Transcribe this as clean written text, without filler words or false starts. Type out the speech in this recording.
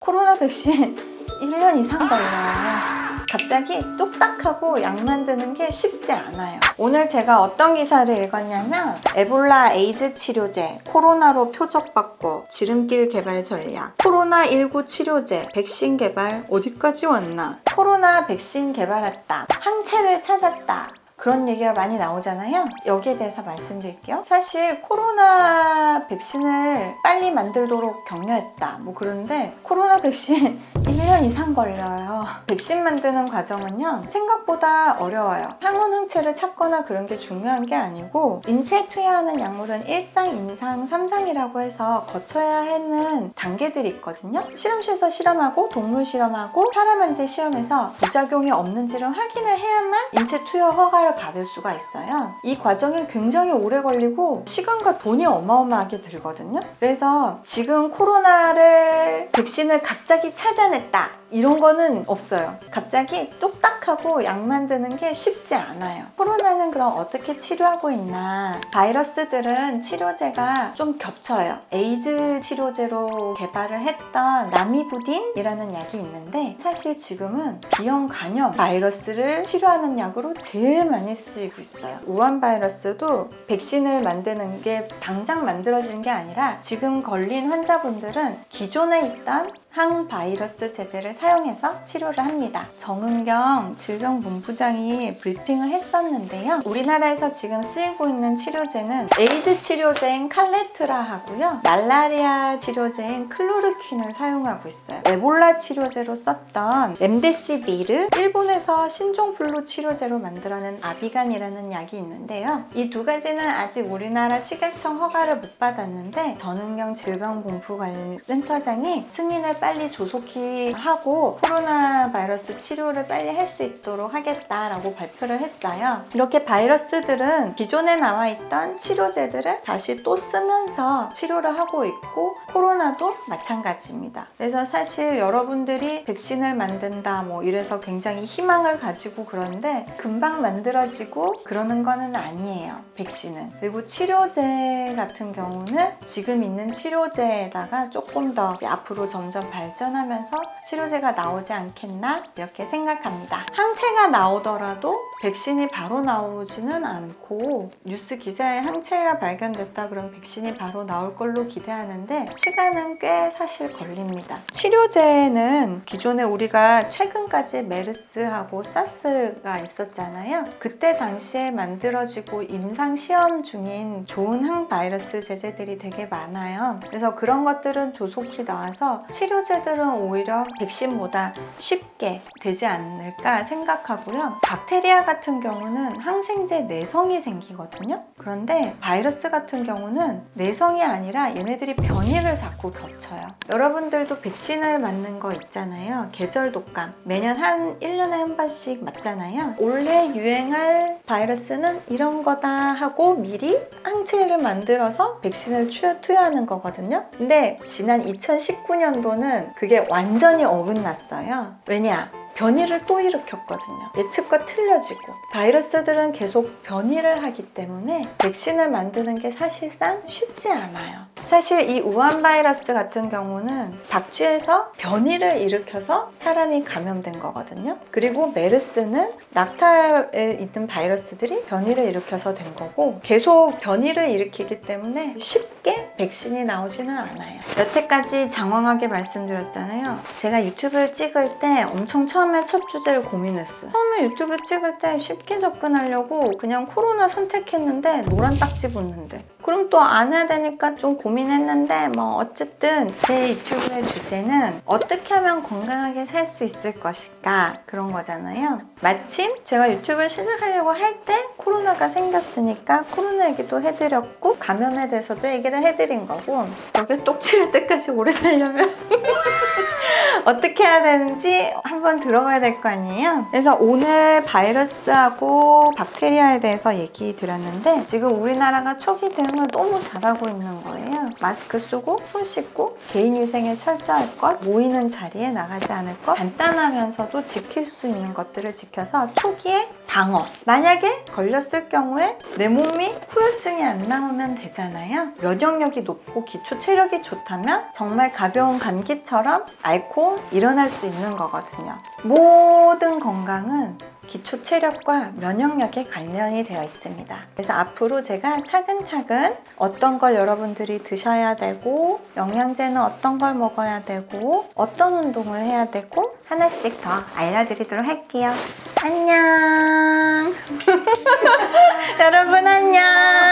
코로나 백신 1년 이상 걸려요. 갑자기 뚝딱하고 약 만드는 게 쉽지 않아요. 오늘 제가 어떤 기사를 읽었냐면 에볼라 에이즈 치료제, 코로나로 표적받고 지름길 개발 전략, 코로나19 치료제, 백신 개발 어디까지 왔나? 코로나 백신 개발했다, 항체를 찾았다, 그런 얘기가 많이 나오잖아요. 여기에 대해서 말씀드릴게요. 사실 코로나 백신을 빨리 만들도록 격려했다 뭐 그런데 코로나 백신 1년 이상 걸려요. 백신 만드는 과정은요 생각보다 어려워요. 항원 항체를 찾거나 그런 게 중요한 게 아니고 인체에 투여하는 약물은 1상, 2상, 3상이라고 해서 거쳐야 하는 단계들이 있거든요. 실험실에서 실험하고 동물 실험하고 사람한테 시험해서 부작용이 없는지를 확인을 해야만 인체 투여 허가를 받을 수가 있어요. 이 과정이 굉장히 오래 걸리고 시간과 돈이 어마어마하게 들거든요. 그래서 지금 코로나를 백신을 갑자기 찾아냈다 이런 거는 없어요. 갑자기 뚝딱하고 약 만드는 게 쉽지 않아요. 코로나는 그럼 어떻게 치료하고 있나? 바이러스들은 치료제가 좀 겹쳐요. 에이즈 치료제로 개발을 했던 라미부딘이라는 약이 있는데 사실 지금은 B형 간염 바이러스를 치료하는 약으로 제일 많이 쓰이고 있어요. 우한 바이러스도 백신을 만드는 게 당장 만들어진 게 아니라 지금 걸린 환자분들은 기존에 있던 항바이러스 제제를 사용해서 치료를 합니다. 정은경 질병본부장이 브리핑을 했었는데요. 우리나라에서 지금 쓰이고 있는 치료제는 에이즈 치료제인 칼레트라 하고요. 말라리아 치료제인 클로르퀸을 사용하고 있어요. 에볼라 치료제로 썼던 렘데시비르, 일본에서 신종플루 치료제로 만들어낸 아비간이라는 약이 있는데요. 이 두 가지는 아직 우리나라 식약청 허가를 못 받았는데 정은경 질병본부센터장이 승인을 빨리 조속히 하고 코로나 바이러스 치료를 빨리 할 수 있도록 하겠다라고 발표를 했어요. 이렇게 바이러스들은 기존에 나와 있던 치료제들을 다시 또 쓰면서 치료를 하고 있고 코로나도 마찬가지입니다. 그래서 사실 여러분들이 백신을 만든다 뭐 이래서 굉장히 희망을 가지고 그런데 금방 만들어지고 그러는 거는 아니에요. 백신은. 그리고 치료제 같은 경우는 지금 있는 치료제에다가 조금 더 앞으로 점점 발전하면서 치료제가 나오지 않겠나 이렇게 생각합니다. 항체가 나오더라도 백신이 바로 나오지는 않고 뉴스 기사에 항체가 발견됐다 그럼 백신이 바로 나올 걸로 기대하는데 시간은 꽤 사실 걸립니다. 치료제는 기존에 우리가 최근까지 메르스하고 사스가 있었잖아요. 그때 당시에 만들어지고 임상 시험 중인 좋은 항바이러스 제제들이 되게 많아요. 그래서 그런 것들은 조속히 나와서 치료제들은 오히려 백신보다 쉽게 되지 않을까 생각하고요. 박테리아 같은 경우는 항생제 내성이 생기거든요. 그런데 바이러스 같은 경우는 내성이 아니라 얘네들이 변이를 자꾸 겹쳐요. 여러분들도 백신을 맞는 거 있잖아요. 계절 독감. 매년 1년에 한 번씩 맞잖아요. 올해 유행할 바이러스는 이런 거다 하고 미리 항체를 만들어서 백신을 투여하는 거거든요. 근데 지난 2019년도는 그게 완전히 어긋났어요. 왜냐? 변이를 또 일으켰거든요. 예측과 틀려지고 바이러스들은 계속 변이를 하기 때문에 백신을 만드는 게 사실상 쉽지 않아요. 사실 이 우한 바이러스 같은 경우는 박쥐에서 변이를 일으켜서 사람이 감염된 거거든요. 그리고 메르스는 낙타에 있는 바이러스들이 변이를 일으켜서 된 거고 계속 변이를 일으키기 때문에 쉽게 백신이 나오지는 않아요. 여태까지 장황하게 말씀드렸잖아요. 제가 유튜브를 찍을 때 엄청 처음에 첫 주제를 고민했어요. 처음에 유튜브 찍을 때 쉽게 접근하려고 그냥 코로나 선택했는데 노란 딱지 붙는데 그럼 또 안 해야 되니까 좀 고민했는데 뭐 어쨌든 제 유튜브의 주제는 어떻게 하면 건강하게 살 수 있을 것일까 그런 거잖아요. 마침 제가 유튜브를 시작하려고 할 때 코로나가 생겼으니까 코로나 얘기도 해드렸고 감염에 대해서도 얘기를 해드린 거고 여기 똑칠할 때까지 오래 살려면 어떻게 해야 되는지 한번 들어봐야 될 거 아니에요? 그래서 오늘 바이러스하고 박테리아에 대해서 얘기 드렸는데 지금 우리나라가 초기 대응을 너무 잘하고 있는 거예요. 마스크 쓰고 손 씻고 개인위생에 철저할 것, 모이는 자리에 나가지 않을 것, 간단하면서도 지킬 수 있는 것들을 지켜서 초기에 방어. 만약에 걸렸을 경우에 내 몸이 후유증이 안 나오면 되잖아요. 면역력이 높고 기초 체력이 좋다면 정말 가벼운 감기처럼 앓고 일어날 수 있는 거거든요. 모든 건강은 기초 체력과 면역력에 관련이 되어 있습니다. 그래서 앞으로 제가 차근차근 어떤 걸 여러분들이 드셔야 되고, 영양제는 어떤 걸 먹어야 되고, 어떤 운동을 해야 되고 하나씩 더 알려드리도록 할게요. 안녕. 여러분 안녕.